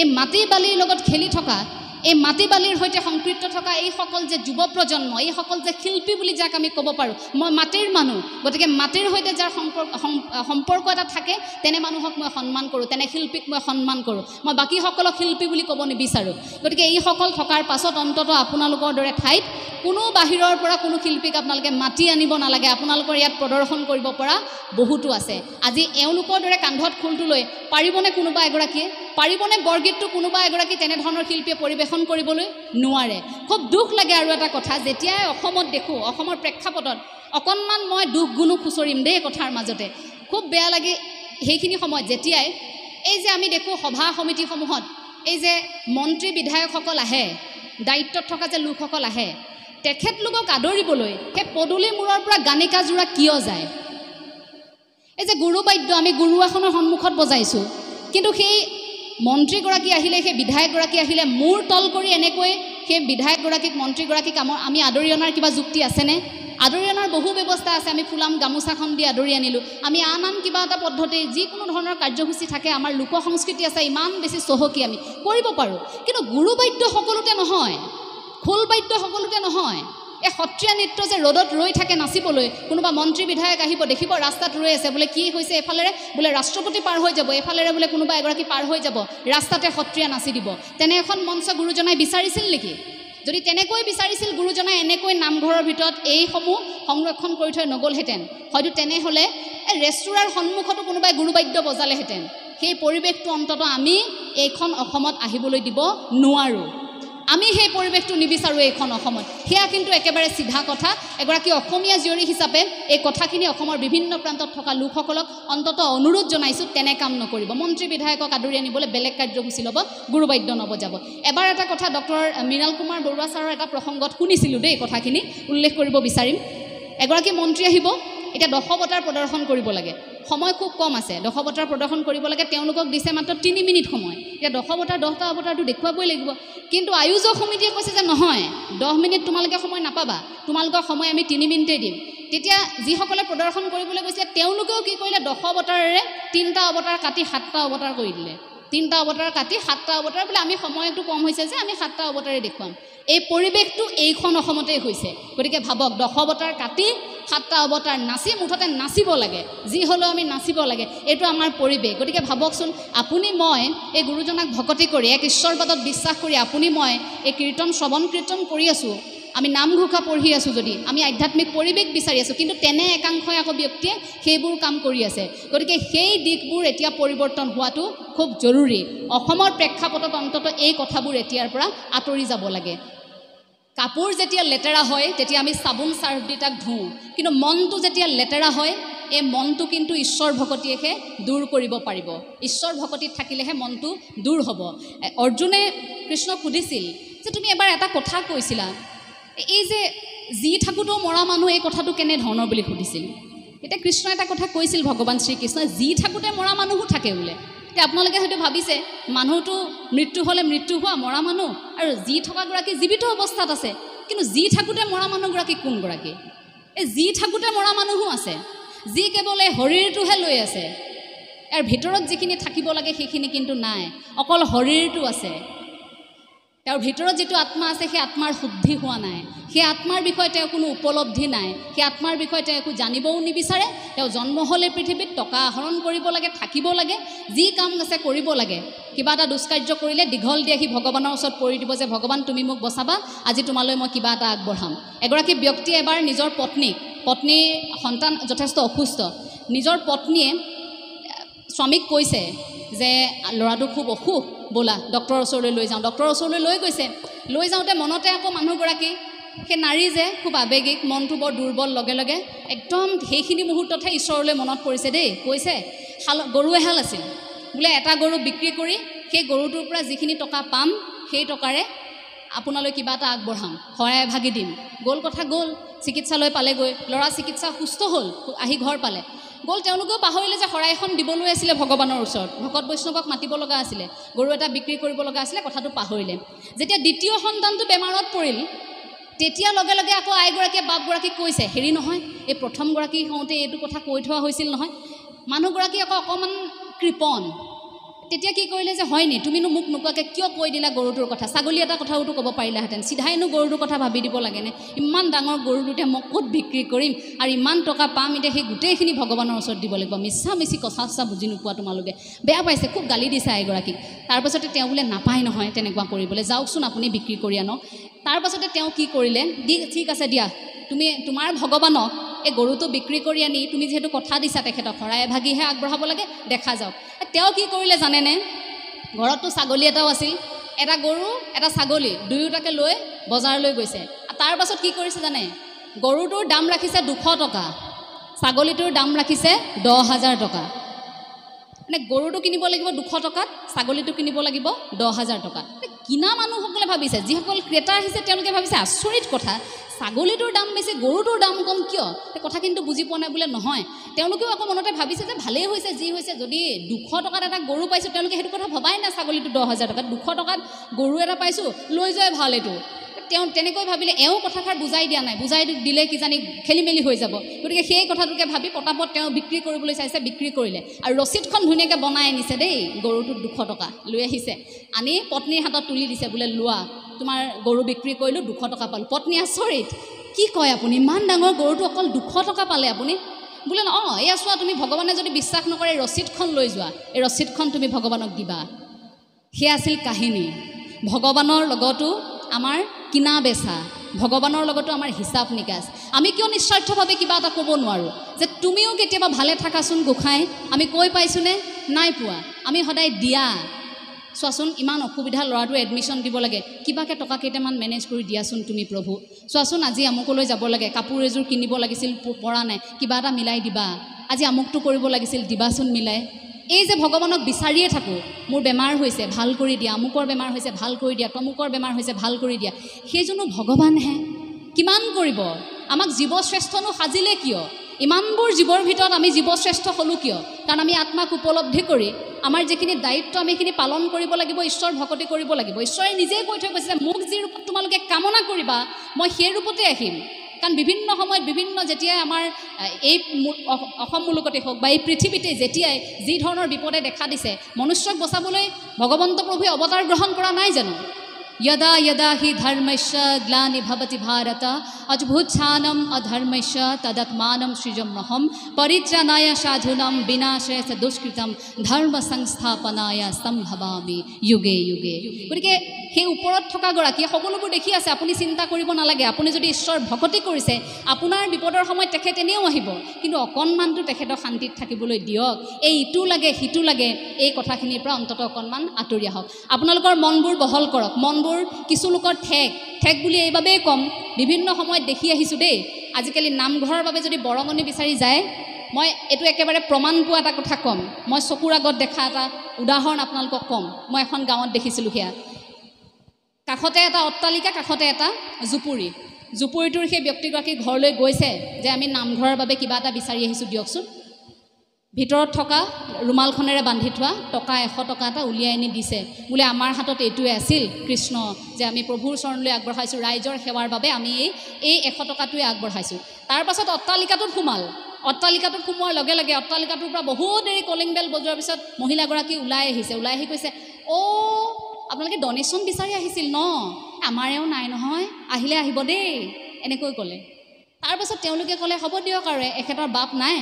এই মাটি বালিৰ লগত খেলি থকা, এই মাটি বালিৰ সৈতে সংপৃক্ত থকা এইসকল যে যুৱ প্ৰজন্ম, এইসকল যে শিল্পী বুলি যাক আমি ক'ব পাৰোঁ, মই মাটিৰ মানুহ, গতিকে মাটিৰ সৈতে যাৰ সম্পৰ্ক এটা থাকে তেনে মানুহক মই সন্মান কৰোঁ, তেনে শিল্পীক মই সন্মান কৰোঁ, মই বাকীসকলক শিল্পী বুলি ক'ব নিবিচাৰোঁ। গতিকে এইসকল থকাৰ পাছত অন্ততঃ আপোনালোকৰ দৰে ঠাইত কোনো বাহিৰৰ পৰা কোনো শিল্পীক আপোনালোকে মাতি আনিব নালাগে, আপোনালোকৰ ইয়াত প্ৰদৰ্শন কৰিব পৰা বহুতো আছে। আজি এওঁলোকৰ দৰে কান্ধত খোলটো লৈ পাৰিবনে কোনোবা এগৰাকীয়ে, পাৰিবনে বৰগীতটো কোনোবা এগৰাকী তেনেধৰণৰ শিল্পীয়ে পৰিৱেশন কৰিবলৈ নোৱাৰে? খুব দুখ লাগে। আৰু এটা কথা, যেতিয়াই অসমত দেখোঁ, অসমৰ প্ৰেক্ষাপটত অকণমান মই দুখ গুণো খুচৰিম দেই কথাৰ মাজতে, খুব বেয়া লাগে সেইখিনি সময়ত যেতিয়াই এই যে আমি দেখোঁ সভা সমিতিসমূহত এই যে মন্ত্ৰী বিধায়কসকল আহে, দায়িত্বত থকা যে লোকসকল আহে, তেখেতলোকক আদৰিবলৈ সেই পদূলি মূৰৰ পৰা গানিকাযোৰা কিয় যায়? এই যে গুৰু বাদ্য আমি গুৰু আসনৰ সন্মুখত বজাইছোঁ, কিন্তু সেই মন্ত্ৰীগৰাকী আহিলে, সেই বিধায়কগৰাকী আহিলে মূৰ তল কৰি এনেকৈ সেই বিধায়কগৰাকীক মন্ত্ৰীগৰাকীক আমি আদৰি অনাৰ কিবা যুক্তি আছেনে? আদৰি অনাৰ বহু ব্যৱস্থা আছে। আমি ফুলাম গামোচাখন দি আদৰি আনিলোঁ। আমি আন কিবা এটা পদ্ধতি যিকোনো ধৰণৰ কাৰ্যসূচী থাকে, আমাৰ লোক সংস্কৃতি আছে, ইমান বেছি চহকী আমি কৰিব পাৰোঁ। কিন্তু গুৰু বাদ্য সকলোতে নহয়, খোল বাদ্য সকলোতে নহয়। এই সত্ৰীয়া নৃত্য যে ৰ'দত ৰৈ থাকে নাচিবলৈ, কোনোবা মন্ত্ৰী বিধায়ক আহিব, দেখিব ৰাস্তাত ৰৈ আছে, বোলে কি হৈছে এফালেৰে, বোলে ৰাষ্ট্ৰপতি পাৰ হৈ যাব, এফালেৰে বোলে কোনোবা এগৰাকী পাৰ হৈ যাব, ৰাস্তাতে সত্ৰীয়া নাচি দিব। তেনে এখন মঞ্চ গুৰুজনাই বিচাৰিছিল নেকি? যদি তেনেকৈ বিচাৰিছিল গুৰুজনাই, এনেকৈ নামঘৰৰ ভিতৰত এইসমূহ সংৰক্ষণ কৰি থৈ নগ'লহেঁতেন। হয়তো তেনেহ'লে এই ৰেষ্টুৰাৰ সন্মুখতো কোনোবাই গুৰুবাদ্য বজালেহেঁতেন। সেই পৰিৱেশটো অন্ততঃ আমি এইখন অসমত আহিবলৈ দিব নোৱাৰোঁ। আমি সেই পৰিৱেশটো নিবিচাৰোঁ এইখন অসমত। সেয়া কিন্তু একেবাৰে চিধা কথা। এগৰাকী অসমীয়া জীয়ৰী হিচাপে এই কথাখিনি অসমৰ বিভিন্ন প্ৰান্তত থকা লোকসকলক অন্ততঃ অনুৰোধ জনাইছোঁ, তেনে কাম নকৰিব। মন্ত্ৰী বিধায়কক আদৰি আনিবলৈ বেলেগ কাৰ্যসূচী ল'ব, গুৰুবাদ্য নবজাব। এবাৰ এটা কথা ডক্টৰ মৃণাল কুমাৰ বৰুৱা ছাৰৰ এটা প্ৰসংগত শুনিছিলোঁ দেই, কথাখিনি উল্লেখ কৰিব বিচাৰিম। এগৰাকী মন্ত্ৰী আহিব, এতিয়া দশৱতাৰ প্ৰদৰ্শন কৰিব লাগে, সময় খুব কম আছে, দশৱতাৰ প্ৰদৰ্শন কৰিব লাগে, তেওঁলোকক দিছে মাত্ৰ 3 মিনিট সময়। এতিয়া দশৱতাৰ 10টা অৱতাৰটো দেখুৱাবই লাগিব। কিন্তু আয়োজক সমিতিয়ে কৈছে যে নহয়, 10 মিনিট তোমালোকে সময় নাপাবা, তোমালোকৰ সময় আমি 3 মিনিটেই দিম। তেতিয়া যিসকলে প্ৰদৰ্শন কৰিবলৈ গৈছে তেওঁলোকেও কি কৰিলে, দশৱতাৰেৰে 3টা অৱতাৰ কাটি 7টা অৱতাৰ কৰি দিলে। 3টা অৱতাৰ কাটি 7টা অৱতাৰ বোলে আমি সময়টো কম হৈছে যে আমি 7টা অৱতাৰে দেখুৱাম। এই পৰিৱেশটো এইখন অসমতেই হৈছে। গতিকে ভাবক, দশৱতাৰ কাটি 7টা অৱতাৰ নাচি, মুঠতে নাচিব লাগে, যি হ'লেও আমি নাচিব লাগে, এইটো আমাৰ পৰিৱেশ। গতিকে ভাবকচোন, আপুনি মই এই গুৰুজনাক ভকতি কৰি, এক ঈশ্বৰবাদত বিশ্বাস কৰি আপুনি মই এই কীৰ্তন শ্ৰৱণ কীৰ্তন কৰি আছোঁ, আমি নামঘোষা পঢ়ি আছোঁ, যদি আমি আধ্যাত্মিক পৰিৱেশ বিচাৰি আছোঁ, কিন্তু তেনে একাংশই আকৌ ব্যক্তিয়ে সেইবোৰ কাম কৰি আছে। গতিকে সেই দিশবোৰ এতিয়া পৰিৱৰ্তন হোৱাটো খুব জৰুৰী। অসমৰ প্ৰেক্ষাপটত অন্ততঃ এই কথাবোৰ এতিয়াৰ পৰা আঁতৰি যাব লাগে। কাপোৰ যেতিয়া লেতেৰা হয় তেতিয়া আমি চাবোন চাৰ্ফ দি তাক ধুওঁ, কিন্তু মনটো যেতিয়া লেতেৰা হয়, এই মনটো কিন্তু ঈশ্বৰ ভকতিয়েহে দূৰ কৰিব পাৰিব। ঈশ্বৰ ভকতিত থাকিলেহে মনটো দূৰ হ'ব। অৰ্জুনে কৃষ্ণক সুধিছিল যে তুমি এবাৰ এটা কথা কৈছিলা, এই যে যি থাকোঁতেও মৰা মানুহ, এই কথাটো কেনেধৰণৰ বুলি সুধিছিল। এতিয়া কৃষ্ণই এটা কথা কৈছিল, ভগৱান শ্ৰীকৃষ্ণই, যি থাকোঁতে মৰা মানুহো থাকে বোলে। এতিয়া আপোনালোকে হয়তো ভাবিছে, মানুহটো মৃত্যু হ'লে মৃত্যু হোৱা মৰা মানুহ, আৰু যি থকাগৰাকী জীৱিত অৱস্থাত আছে, কিন্তু যি থাকোঁতে মৰা মানুহগৰাকী কোনগৰাকী? এই যি থাকোঁতে মৰা মানুহো আছে, যি কেৱল এই শৰীৰটোহে লৈ আছে, ইয়াৰ ভিতৰত যিখিনি থাকিব লাগে সেইখিনি কিন্তু নাই, অকল শৰীৰটো আছে। তেওঁৰ ভিতৰত যিটো আত্মা আছে, সেই আত্মাৰ শুদ্ধি হোৱা নাই, সেই আত্মাৰ বিষয়ে তেওঁৰ কোনো উপলব্ধি নাই, সেই আত্মাৰ বিষয়ে তেওঁ একো জানিবও নিবিচাৰে। তেওঁ জন্ম হ'লে পৃথিৱীত টকা আহৰণ কৰিব লাগে, থাকিব লাগে, যি কাম আছে কৰিব লাগে। কিবা এটা দুষ্কাৰ্য কৰিলে দীঘল দি আহি ভগৱানৰ ওচৰত পৰি দিব যে ভগৱান তুমি মোক বচাবা, আজি তোমালৈ মই কিবা এটা আগবঢ়াম। এগৰাকী ব্যক্তিয়ে এবাৰ নিজৰ পত্নীৰ সন্তান যথেষ্ট অসুস্থ, নিজৰ পত্নীয়ে স্বামীক কৈছে যে ল'ৰাটো খুব অসুখ, ব'লা ডক্টৰৰ ওচৰলৈ লৈ যাওঁ। ডক্টৰৰ ওচৰলৈ লৈ গৈছে। লৈ যাওঁতে মনতে আকৌ মানুহগৰাকী, সেই নাৰী যে খুব আৱেগিক, মনটো বৰ দুৰ্বল, লগে লগে একদম সেইখিনি মুহূৰ্ততহে ঈশ্বৰলৈ মনত পৰিছে দেই। কৈছে গৰু এহাল আছিল বোলে, এটা গৰু বিক্ৰী কৰি সেই গৰুটোৰ পৰা যিখিনি টকা পাম, সেই টকাৰে আপোনালৈ কিবা এটা আগবঢ়াম, শৰাই ভাগি দিম। গ'ল কথা গ'ল, চিকিৎসালয় পালেগৈ, ল'ৰা চিকিৎসা সুস্থ হ'ল, আহি ঘৰ পালে। গ'ল, তেওঁলোকেও পাহৰিলে যে শৰাই এখন দিবলৈ আছিলে ভগৱানৰ ওচৰত, ভকত বৈষ্ণৱক মাতিব লগা আছিলে, গৰু এটা বিক্ৰী কৰিব লগা আছিলে, কথাটো পাহৰিলে। যেতিয়া দ্বিতীয় সন্তানটো বেমাৰত পৰিল, তেতিয়া লগে লগে আকৌ আইগৰাকীয়ে বাপগৰাকীক কৈছে, হেৰি নহয়, এই প্ৰথমগৰাকী হওঁতে এইটো কথা কৈ থোৱা হৈছিল নহয়। মানুহগৰাকী আকৌ অকণমান কৃপণ। তেতিয়া কি কৰিলে যে, হয়নি, তুমিনো মোক নোকোৱাকৈ কিয় কৈ দিলা গৰুটোৰ কথা? ছাগলী এটা কথাওতো ক'ব পাৰিলাহেঁতেন, চিধাইনো গৰুটোৰ কথা ভাবি দিব লাগেনে? ইমান ডাঙৰ গৰুটো এতিয়া মই ক'ত বিক্ৰী কৰিম, আৰু ইমান টকা পাম, এতিয়া সেই গোটেইখিনি ভগৱানৰ ওচৰত দিব লাগিব। মিছা মিছি কচা বুজি নোপোৱা তোমালোকে। বেয়া পাইছে, খুব গালি দিছে আইগৰাকীক। তাৰপাছতে তেওঁ বোলে নাপায় নহয় তেনেকুৱা কৰিবলৈ, যাওকচোন আপুনি বিক্ৰী কৰি আনক। তাৰপাছতে তেওঁ কি কৰিলে, ঠিক আছে দিয়া, তুমি তোমাৰ ভগৱানক এই গৰুটো বিক্ৰী কৰি আনি, তুমি যিহেতু কথা দিছা তেখেতক শৰাই ভাগিহে আগবঢ়াব লাগে, দেখা যাওক। তেওঁ কি কৰিলে জানেনে? ঘৰততো ছাগলী এটাও আছিল, এটা গৰু এটা ছাগলী দুয়োটাকে লৈ বজাৰলৈ গৈছে। তাৰ পাছত কি কৰিছে জানে? গৰুটোৰ দাম ৰাখিছে 200 টকা, ছাগলীটোৰ দাম ৰাখিছে 10,000 টকা। মানে গৰুটো কিনিব লাগিব 200 টকাত, ছাগলীটো কিনিব লাগিব 10,000 টকাত। কিনা মানুহসকলে ভাবিছে, যিসকল ক্ৰেতা আহিছে তেওঁলোকে ভাবিছে আচৰিত কথা, ছাগলীটোৰ দাম বেছি, গৰুটোৰ দাম কম কিয়? কথা কিন্তু বুজি পোৱা নাই বোলে। নহয়, তেওঁলোকেও আকৌ মনতে ভাবিছে যে ভালেই হৈছে, যি হৈছে, যদি 200 টকাত এটা গৰু পাইছোঁ, তেওঁলোকে সেইটো কথা ভবাই নাই ছাগলীটো 10,000 টকাত, 200 টকাত গৰু এটা পাইছোঁ, লৈ যোৱাই ভাল। এইটো তেওঁ তেনেকৈ ভাবিলে এওঁ কথাষাৰ বুজাই দিয়া নাই, বুজাই দিলে কিজানি খেলি মেলি হৈ যাব, গতিকে সেই কথাটোকে ভাবি পটাপট তেওঁ বিক্ৰী কৰিবলৈ চাইছে, বিক্ৰী কৰিলে আৰু ৰচিদখন ধুনীয়াকৈ বনাই আনিছে দেই, গৰুটোত 200 টকা লৈ আহিছে, আনি পত্নীৰ হাতত তুলি দিছে, বোলে লোৱা তোমাৰ গৰু বিক্ৰী কৰিলোঁ 200 টকা পালোঁ। পত্নী আচৰিত, কি কয় আপুনি, ইমান ডাঙৰ গৰুটো অকল 200 টকা পালে আপুনি? বোলে অঁ এয়া চোৱা, তুমি ভগৱানে যদি বিশ্বাস নকৰে ৰচিদখন লৈ যোৱা, এই ৰচিদখন তুমি ভগৱানক দিবা। সেয়া আছিল কাহিনী। ভগৱানৰ লগতো আমাৰ কিনা বেচা, ভগৱানৰ লগতো আমাৰ হিচাপ নিকাচ। আমি কিয় নিস্বাৰ্থভাৱে কিবা এটা ক'ব নোৱাৰোঁ যে তুমিও কেতিয়াবা ভালে থাকাচোন গোসাঁই, আমি কৈ পাইছোঁনে? নাই পোৱা। আমি সদায় দিয়া, চোৱাচোন ইমান অসুবিধা, ল'ৰাটো এডমিশ্যন দিব লাগে, কিবাকৈ টকা কেইটামান মেনেজ কৰি দিয়াচোন তুমি প্ৰভু, চোৱাচোন আজি আমুকলৈ যাব লাগে, কাপোৰ এযোৰ কিনিব লাগিছিল পৰা নাই, কিবা এটা মিলাই দিবা, আজি আমুকটো কৰিব লাগিছিল দিবাচোন মিলাই। এই যে ভগৱানক বিচাৰিয়ে থাকোঁ, মোৰ বেমাৰ হৈছে ভাল কৰি দিয়া, আমুকৰ বেমাৰ হৈছে ভাল কৰি দিয়া, তমুকৰ বেমাৰ হৈছে ভাল কৰি দিয়া, সেইজনো ভগৱানহে, কিমান কৰিব? আমাক জীৱশ্ৰেষ্ঠনো সাজিলে কিয়? ইমানবোৰ জীৱৰ ভিতৰত আমি জীৱশ্ৰেষ্ঠ হ'লোঁ কিয়? কাৰণ আমি আত্মাক উপলব্ধি কৰি আমাৰ যিখিনি দায়িত্ব আমি সেইখিনি পালন কৰিব লাগিব, ঈশ্বৰ ভকতি কৰিব লাগিব। ঈশ্বৰে নিজেই কৈ থৈ গৈছে, মোক যি ৰূপত তোমালোকে কামনা কৰিবা মই সেই ৰূপতে আহিম। কাৰণ বিভিন্ন সময়ত বিভিন্ন যেতিয়াই আমাৰ এই অসম মুলুকতে হওক বা এই পৃথিৱীতে যেতিয়াই যি ধৰণৰ বিপদে দেখা দিছে, মনুষ্যক বচাবলৈ ভগৱন্ত প্ৰভুৱে অৱতাৰ গ্ৰহণ কৰা নাই জানো? यदा यदा हि धर्मस्य ग्लानिर्भवति भारत अद्भुतानाम् अधर्मस्य तदात्मानं सृजाम्यहं परित्राणाय साधूनां विनाशाय च दुष्कृतं धर्म संस्थापनाय सम्भवामि युगे युगे। গতিকে সেই ওপৰত থকা গৰাকী সকলোবোৰ দেখি আছে, আপুনি চিন্তা কৰিব নালাগে। আপুনি যদি ঈশ্বৰ ভকতি কৰিছে, আপোনাৰ বিপদৰ সময়ত তেখেত এনেও আহিব, কিন্তু অকণমানটো তেখেতক শান্তিত থাকিবলৈ দিয়ক। এই ইটো লাগে সিটো লাগে, এই কথাখিনিৰ পৰা অন্ততঃ অকণমান আঁতৰি আহক। আপোনালোকৰ মনবোৰ বহল কৰক। মনবোৰ কিছু লোকৰ ঠেক বুলি এইবাবেই ক'ম, বিভিন্ন সময়ত দেখি আহিছোঁ দেই, আজিকালি নামঘৰৰ বাবে যদি বৰঙণি বিচাৰি যায়, মই এইটো একেবাৰে প্ৰমাণ পোৱা এটা কথা ক'ম। মই চকুৰ আগত দেখা এটা উদাহৰণ আপোনালোকক ক'ম। মই এখন গাঁৱত দেখিছিলোঁ, সেয়া কাষতে এটা অট্টালিকা, কাষতে এটা জুপুৰিটোৰ সেই ব্যক্তিগৰাকী ঘৰলৈ গৈছে যে আমি নামঘৰৰ বাবে কিবা এটা বিচাৰি আহিছোঁ দিয়কচোন। ভিতৰত থকা ৰুমালখনেৰে বান্ধি থোৱা টকা 100 টকা এটা উলিয়াই আনি দিছে, বোলে আমাৰ হাতত এইটোৱে আছিল কৃষ্ণ, যে আমি প্ৰভুৰ চৰণলৈ আগবঢ়াইছোঁ, ৰাইজৰ সেৱাৰ বাবে আমি এই 100 টকাটোৱে আগবঢ়াইছোঁ। তাৰ পাছত অট্টালিকাটোত সোমোৱাৰ লগে লগে অট্টালিকাটোৰ পৰা বহুত দেৰি কলিং বেল বজোৱাৰ পিছত মহিলাগৰাকী ওলাই আহি কৈছে, অ' আপোনালোকে ডনেশ্যন বিচাৰি আহিছিল ন? আমাৰেও নাই নহয়, আহিলে আহিব দেই, এনেকৈ ক'লে। তাৰপাছত তেওঁলোকে ক'লে হ'ব দিয়ক, আৰু এখেতৰ বাপ নাই,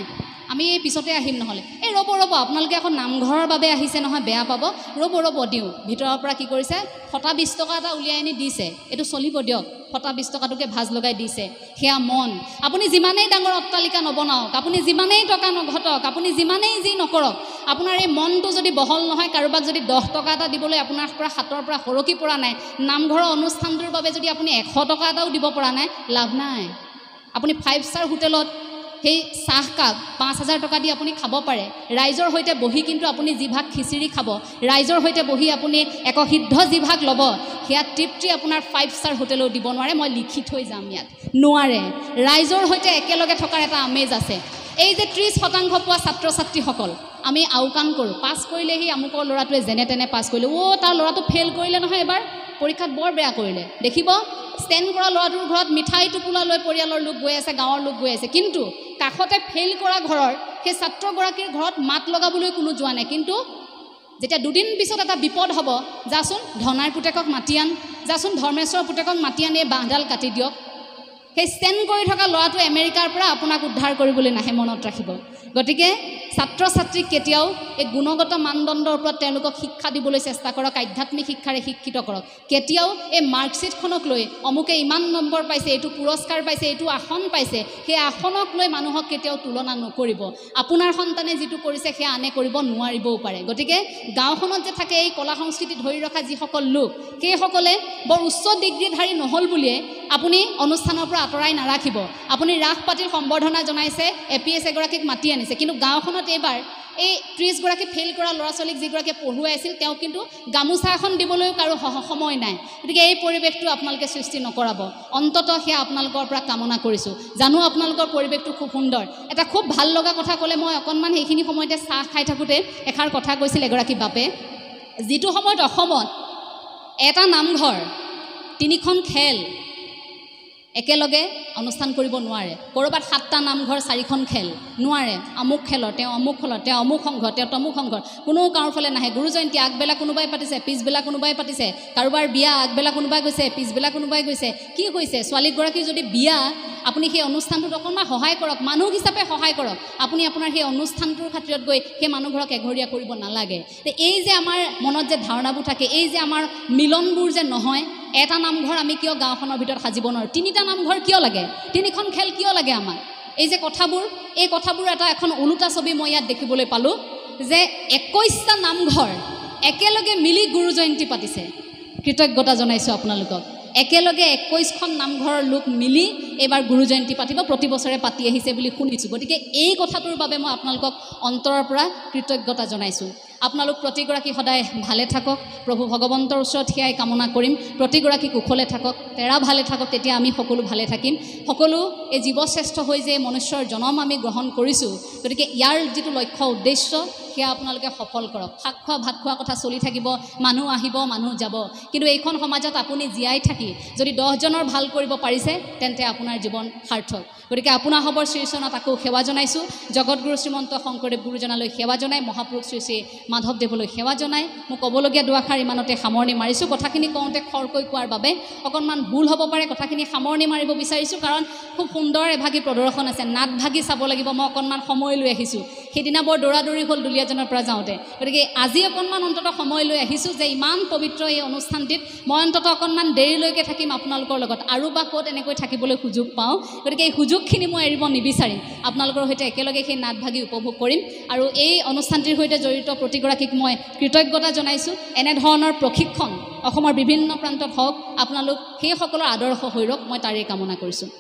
আমি এই পিছতে আহিম নহ'লে। এই ৰ'ব আপোনালোকে এখন নামঘৰৰ বাবে আহিছে নহয়, বেয়া পাব, ৰ'ব দিওঁ। ভিতৰৰ পৰা কি কৰিছে, ফটা 20 টকা এটা উলিয়াই আনি দিছে, এইটো চলিব দিয়ক, ফটা 20 টকাটোকে ভাজ লগাই দিছে। সেয়া মন। আপুনি যিমানেই ডাঙৰ অট্টালিকা নবনাওক, আপুনি যিমানেই টকা নঘটক, আপুনি যিমানেই যি নকৰক, আপোনাৰ এই মনটো যদি বহল নহয়, কাৰোবাক যদি 10 টকা এটা দিবলৈ আপোনাৰ পৰা হাতৰ পৰা সৰকি পৰা নাই, নামঘৰৰ অনুষ্ঠানটোৰ বাবে যদি আপুনি 100 টকা এটাও দিব পৰা নাই, লাভ নাই। আপুনি 5 ষ্টাৰ হোটেলত সেই চাহকাপ 5000 টকা দি আপুনি খাব পাৰে, ৰাইজৰ সৈতে বহি কিন্তু আপুনি যিভাগ খিচিৰি খাব, ৰাইজৰ সৈতে বহি আপুনি একসিদ্ধ যিভাগ ল'ব, সেয়া তৃপ্তি আপোনাৰ 5 ষ্টাৰ হোটেলেও দিব নোৱাৰে। মই লিখি থৈ যাম ইয়াত, নোৱাৰে। ৰাইজৰ সৈতে একেলগে থকাৰ এটা আমেজ আছে। এই যে 30% পোৱা ছাত্ৰ ছাত্ৰীসকল, আমি আওকাণ কৰোঁ, পাছ কৰিলেহি আমুকৰ ল'ৰাটোৱে যেনে তেনে পাছ কৰিলে, তাৰ ল'ৰাটো ফেইল কৰিলে নহয়, এবাৰ পৰীক্ষাত বৰ বেয়া কৰিলে, দেখিব ষ্টেণ্ড কৰা ল'ৰাটোৰ ঘৰত মিঠাই টোপোলা লৈ পৰিয়ালৰ লোক গৈ আছে, গাঁৱৰ লোক গৈ আছে, কিন্তু কাষতে ফেইল কৰা ঘৰৰ সেই ছাত্ৰগৰাকীৰ ঘৰত মাত লগাবলৈ কোনো যোৱা নাই। কিন্তু যেতিয়া দুদিন পিছত এটা বিপদ হ'ব, যাচোন ধনাৰ পুতেকক মাতি আন, যাচোন ধৰ্মেশ্বৰৰ পুতেকক মাতি আনি বাঁহডাল কাটি দিয়ক, সেই ষ্টেণ্ড কৰি থকা ল'ৰাটো আমেৰিকাৰ পৰা আপোনাক উদ্ধাৰ কৰিবলৈ নাহে, মনত ৰাখিব। গতিকে ছাত্ৰ ছাত্ৰীক কেতিয়াও এই গুণগত মানদণ্ডৰ ওপৰত তেওঁলোকক শিক্ষা দিবলৈ চেষ্টা কৰক, আধ্যাত্মিক শিক্ষাৰে শিক্ষিত কৰক। কেতিয়াও এই মাৰ্কশ্বিটখনক লৈ অমুকে ইমান নম্বৰ পাইছে, এইটো পুৰস্কাৰ পাইছে, এইটো আসন পাইছে, সেই আসনক লৈ মানুহক কেতিয়াও তুলনা নকৰিব। আপোনাৰ সন্তানে যিটো কৰিছে সেয়া আনে কৰিব নোৱাৰিবও পাৰে। গতিকে গাঁওখনত যে থাকে এই কলা সংস্কৃতি ধৰি ৰখা যিসকল লোক, সেইসকলে বৰ উচ্চ ডিগ্ৰীধাৰী নহ'ল বুলিয়ে আপুনি অনুষ্ঠানৰ পৰা আঁতৰাই নাৰাখিব। আপুনি ৰাস পাতিৰ সম্বৰ্ধনা জনাইছে, APS এগৰাকীক মাতি আনিছে, কিন্তু গাঁওখনত এইবাৰ এই 30 গৰাকী ফেইল কৰা ল'ৰা ছোৱালীক যিগৰাকীয়ে পঢ়ুৱাই আছিল, তেওঁ কিন্তু গামোচা এখন দিবলৈও কাৰো সময় নাই। গতিকে এই পৰিৱেশটো আপোনালোকে সৃষ্টি নকৰাব, অন্ততঃ সেয়া আপোনালোকৰ পৰা কামনা কৰিছোঁ। জানো আপোনালোকৰ পৰিৱেশটো খুব সুন্দৰ। এটা খুব ভাল লগা কথা ক'লে, মই অকণমান সেইখিনি সময়তে চাহ খাই থাকোঁতে এষাৰ কথা কৈছিল এগৰাকী বাপে, যিটো সময়ত অসমত এটা নামঘৰ তিনিখন খেল একেলগে অনুষ্ঠান কৰিব নোৱাৰে কৰবাত 7টা নামঘৰ 4খন খেল নোৱাৰে আমুক খেলৰ তেওঁ অমুক খেলৰ তেওঁ অমুক সংঘৰ তেওঁ তমুক সংঘৰ কোনো কাৰো ফলে নাহে গুৰু জয়ন্তী আগবেলা কোনোবাই পাতিছে পিছবেলা কোনোবাই পাতিছে কাৰোবাৰ বিয়া আগবেলা কোনোবাই গৈছে পিছবেলা কোনোবাই গৈছে কি কৈছে ছোৱালীগৰাকী যদি বিয়া আপুনি সেই অনুষ্ঠানটোত অকণমান সহায় কৰক মানুহ হিচাপে সহায় কৰক আপুনি আপোনাৰ সেই অনুষ্ঠানটোৰ খাতিৰত গৈ সেই মানুহঘৰক এঘৰীয়া কৰিব নালাগে এই যে আমাৰ মনত যে ধাৰণাবোৰ থাকে এই যে আমাৰ মিলনবোৰ যে নহয় এটা নামঘৰ আমি কিয় গাঁওখনৰ ভিতৰত সাজিব নোৱাৰোঁ 3টা নামঘৰ কিয় লাগে 3খন খেল কিয় লাগে আমাক এই যে কথাবোৰ এই কথাবোৰ এটা এখন ওলোটা ছবি মই ইয়াত দেখিবলৈ পালোঁ যে 21টা নামঘৰ একেলগে মিলি গুৰু জয়ন্তী পাতিছে কৃতজ্ঞতা জনাইছোঁ আপোনালোকক একেলগে 21খন নামঘৰৰ লোক মিলি এবাৰ গুৰু জয়ন্তী পাতিব প্ৰতি বছৰে পাতি আহিছে বুলি শুনিছোঁ গতিকে এই কথাটোৰ বাবে মই আপোনালোকক অন্তৰৰ পৰা কৃতজ্ঞতা জনাইছোঁ আপোনালোক প্ৰতিগৰাকী সদায় ভালে থাকক প্ৰভু ভগৱন্তৰ ওচৰত সেয়াই কামনা কৰিম প্ৰতিগৰাকী কুশলে থাকক তেৰা ভালে থাকক তেতিয়া আমি সকলো ভালে থাকিম সকলো এই জীৱশ্ৰেষ্ঠ হৈ যে মনুষ্যৰ জনম আমি গ্ৰহণ কৰিছোঁ গতিকে ইয়াৰ যিটো লক্ষ্য উদ্দেশ্য সেয়া আপোনালোকে সফল কৰক শাক খোৱা ভাত খোৱা কথা চলি থাকিব মানুহ আহিব মানুহ যাব কিন্তু এইখন সমাজত আপুনি জীয়াই থাকি যদি 10জনৰ ভাল কৰিব পাৰিছে তেন্তে আপোনাৰ জীৱন সাৰ্থক গতিকে আপোনাৰ হবৰ শ্ৰীচৰণত আকৌ সেৱা জনাইছোঁ জগতগুৰু শ্ৰীমন্ত শংকৰদেৱ গুৰুজনালৈ সেৱা জনাই মহাপুৰুষ শ্ৰী শ্ৰী মাধৱদেৱলৈ সেৱা জনাই মোক ক'বলগীয়া দুআষাৰ ইমানতে সামৰণি মাৰিছোঁ কথাখিনি কওঁতে খৰকৈ কোৱাৰ বাবে অকণমান ভুল হ'ব পাৰে কথাখিনি সামৰণি মাৰিব বিচাৰিছোঁ কাৰণ খুব সুন্দৰ এভাগী প্ৰদৰ্শন আছে নাটভাগী চাব লাগিব মই অকণমান সময় লৈ আহিছোঁ সেইদিনা বৰ দৌৰাদৌৰি হ'ল দুলীয়াজনৰ পৰা যাওঁতে গতিকে আজি অকণমান অন্ততঃ সময় লৈ আহিছোঁ যে ইমান পবিত্ৰ এই অনুষ্ঠানটিত মই অন্ততঃ অকণমান দেৰিলৈকে থাকিম আপোনালোকৰ লগত আৰু বা ক'ত এনেকৈ থাকিবলৈ সুযোগ পাওঁ গতিকে এই সুযোগখিনি মই এৰিব নিবিচাৰিম আপোনালোকৰ সৈতে একেলগে সেই নাটভাগী উপভোগ কৰিম আৰু এই অনুষ্ঠানটিৰ সৈতে জড়িত প্ৰতিগৰাকীক মই কৃতজ্ঞতা জনাইছোঁ এনেধৰণৰ প্ৰশিক্ষণ অসমৰ বিভিন্ন প্ৰান্তত হওক আপোনালোক সেইসকলৰ আদৰ্শ হৈ ৰওক মই তাৰেই কামনা কৰিছোঁ